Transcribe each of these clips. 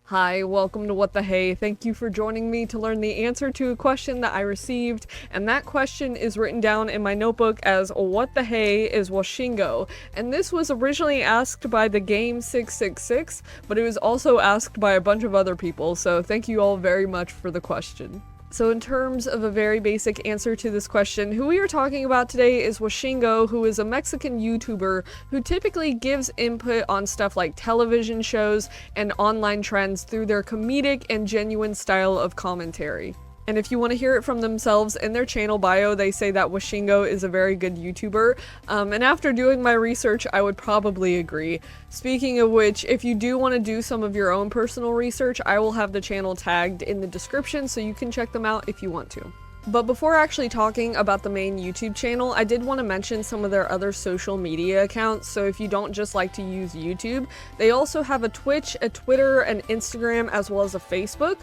Hi, welcome to What the Hey. Thank you for joining me to learn the answer to a question that I received, and that question is written down in my notebook as what the hey is Woshingo. And this was originally asked by the game 666, but it was also asked by a bunch of other people, so thank you all very much for the question. So in terms of a very basic answer to this question, who we are talking about today is Woshingo, who is a Mexican YouTuber who typically gives input on stuff like television shows and online trends through their comedic and genuine style of commentary. And if you want to hear it from themselves, in their channel bio, they say that Woshingo is a very good YouTuber. And after doing my research, I would probably agree. Speaking of which, if you do want to do some of your own personal research, I will have the channel tagged in the description so you can check them out if you want to. But before actually talking about the main YouTube channel, I did want to mention some of their other social media accounts, so if you don't just like to use YouTube, they also have a Twitch, a Twitter, an Instagram, as well as a Facebook.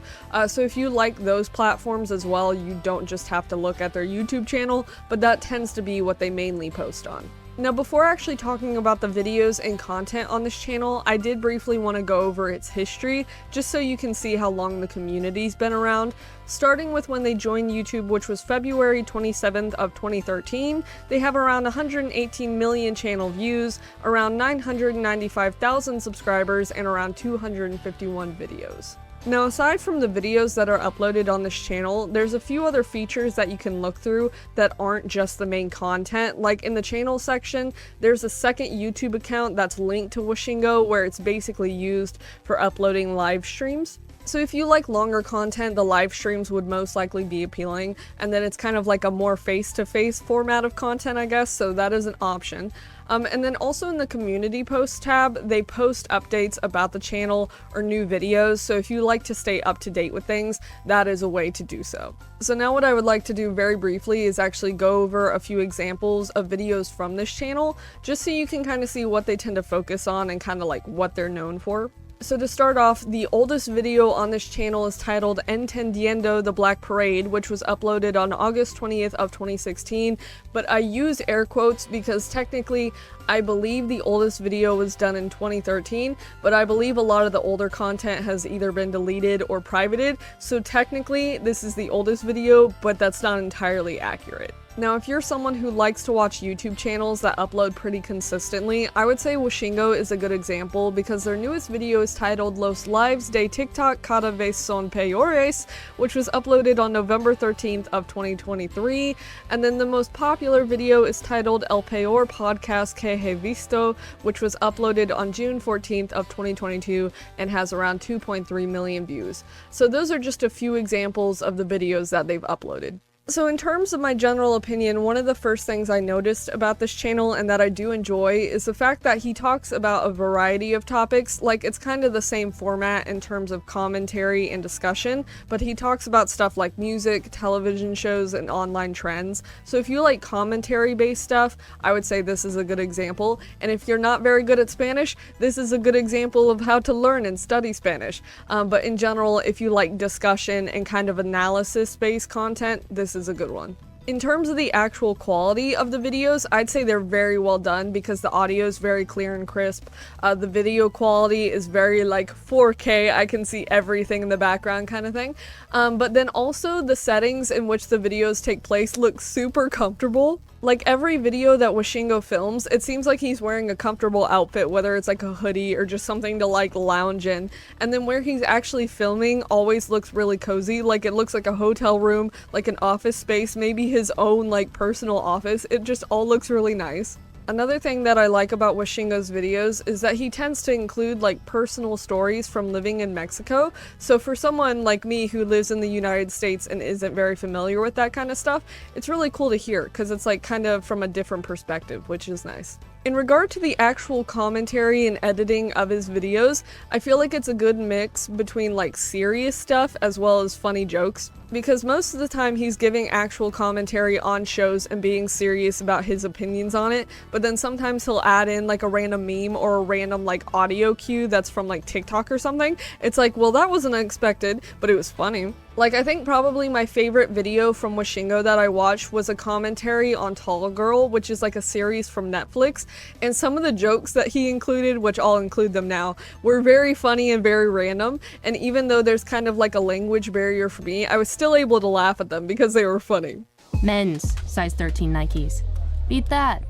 So if you like those platforms as well, you don't just have to look at their YouTube channel, but that tends to be what they mainly post on. Now, before actually talking about the videos and content on this channel, I did briefly want to go over its history, just so you can see how long the community's been around. Starting with when they joined YouTube, which was February 27th of 2013, they have around 118 million channel views, around 995,000 subscribers, and around 251 videos. Now, aside from the videos that are uploaded on this channel, there's a few other features that you can look through that aren't just the main content. Like in the channel section, there's a second YouTube account that's linked to Woshingo where it's basically used for uploading live streams. So if you like longer content, the live streams would most likely be appealing, and then it's kind of like a more face-to-face format of content, I guess, so that is an option. And then also in the community posts tab, they post updates about the channel or new videos, so if you like to stay up to date with things, that is a way to do so. So now what I would like to do very briefly is actually go over a few examples of videos from this channel, just so you can kind of see what they tend to focus on and kind of like what they're known for. So to start off, the oldest video on this channel is titled Entendiendo the Black Parade, which was uploaded on August 20th of 2016, but I use air quotes because technically I believe the oldest video was done in 2013, but I believe a lot of the older content has either been deleted or privated, so technically this is the oldest video, but that's not entirely accurate. Now, if you're someone who likes to watch YouTube channels that upload pretty consistently, I would say Woshingo is a good example because their newest video is titled Los Lives de TikTok cada vez son peores, which was uploaded on November 13th of 2023, and then the most popular video is titled El Peor Podcast que he visto, which was uploaded on June 14th of 2022 and has around 2.3 million views. So those are just a few examples of the videos that they've uploaded. So in terms of my general opinion, one of the first things I noticed about this channel and that I do enjoy is the fact that he talks about a variety of topics. Like, it's kind of the same format in terms of commentary and discussion, but he talks about stuff like music, television shows, and online trends. So if you like commentary-based stuff, I would say this is a good example. And if you're not very good at Spanish, this is a good example of how to learn and study Spanish. But in general, if you like discussion and kind of analysis-based content, this is a good one. In terms of the actual quality of the videos, I'd say they're very well done because the audio is very clear and crisp. The video quality is very like 4K, I can see everything in the background kind of thing. But then also the settings in which the videos take place look super comfortable. Like every video that Woshingo films, it seems like he's wearing a comfortable outfit, whether it's like a hoodie or just something to like lounge in. And then where he's actually filming always looks really cozy, like it looks like a hotel room, like an office space, maybe his own like personal office. It just all looks really nice. Another thing that I like about Woshingo's videos is that he tends to include like personal stories from living in Mexico. So for someone like me who lives in the United States and isn't very familiar with that kind of stuff, it's really cool to hear because it's like kind of from a different perspective, which is nice. In regard to the actual commentary and editing of his videos, I feel like it's a good mix between like serious stuff as well as funny jokes, because most of the time he's giving actual commentary on shows and being serious about his opinions on it, but then sometimes he'll add in like a random meme or a random like audio cue that's from like TikTok or something. It's like, well, that wasn't unexpected, but it was funny. Like, I think probably my favorite video from Woshingo that I watched was a commentary on Tall Girl, which is like a series from Netflix, and some of the jokes that he included, which I'll include them now, were very funny and very random, and even though there's kind of like a language barrier for me, I was still able to laugh at them because they were funny. Men's size 13 Nikes. Beat that.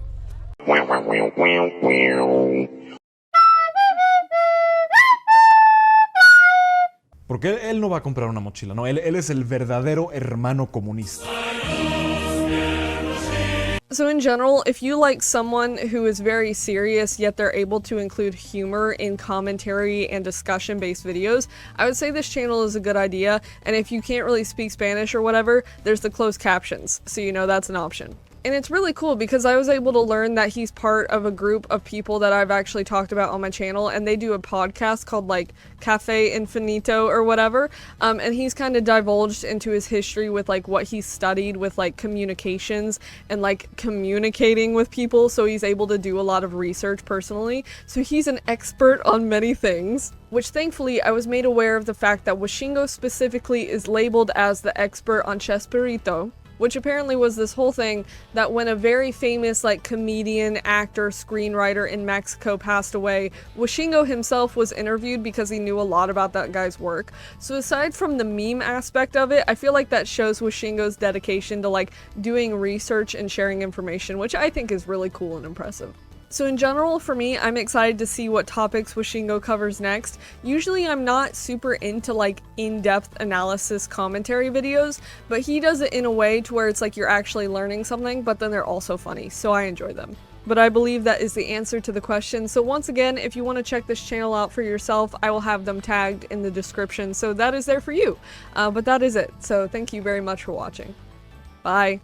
Porque él no va a comprar una mochila, no, él es el verdadero hermano comunista. So in general, if you like someone who is very serious yet they're able to include humor in commentary and discussion-based videos, I would say this channel is a good idea, and if you can't really speak Spanish or whatever, there's the closed captions, so you know that's an option. And it's really cool because I was able to learn that he's part of a group of people that I've actually talked about on my channel, and they do a podcast called like Cafe Infinito or whatever, and he's kind of divulged into his history with like what he studied with like communications and like communicating with people, so he's able to do a lot of research personally, so he's an expert on many things. Which thankfully I was made aware of the fact that Woshingo specifically is labeled as the expert on Chespirito, which apparently was this whole thing that when a very famous like comedian, actor, screenwriter in Mexico passed away, Woshingo himself was interviewed because he knew a lot about that guy's work. So aside from the meme aspect of it, I feel like that shows Woshingo's dedication to like doing research and sharing information, which I think is really cool and impressive. So in general, for me, I'm excited to see what topics Woshingo covers next. Usually I'm not super into like in-depth analysis commentary videos, but he does it in a way to where it's like you're actually learning something, but then they're also funny, so I enjoy them. But I believe that is the answer to the question. So once again, if you want to check this channel out for yourself, I will have them tagged in the description, so that is there for you. But that is it, so thank you very much for watching. Bye!